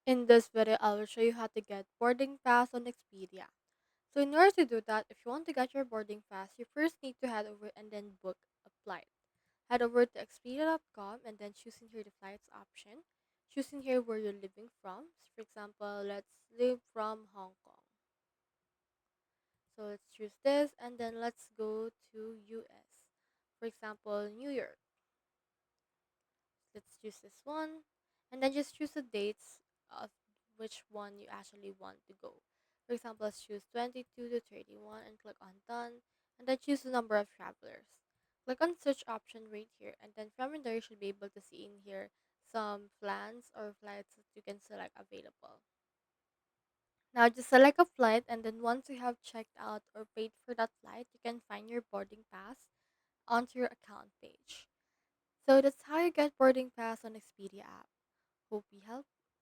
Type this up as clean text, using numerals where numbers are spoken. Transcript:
In this video, I will show you how to get boarding pass on Expedia. So in order to do that, if you want to get your boarding pass, you first need to head over and then book a flight. Head over to expedia.com and then choose in here the flights option. Choose in here where you're living from. So for example, let's live from Hong Kong. So let's choose this and then let's go to US. For example, New York. Let's choose this one and then just choose the dates of which one you actually want to go. For example, let's choose 22 to 31 and click on done and then choose the number of travelers. Click on search option right here and then from there you should be able to see in here some plans or flights that you can select available. Now just select a flight and then once you have checked out or paid for that flight, you can find your boarding pass onto your account page. So that's how you get boarding pass on Expedia app. Hope we helped.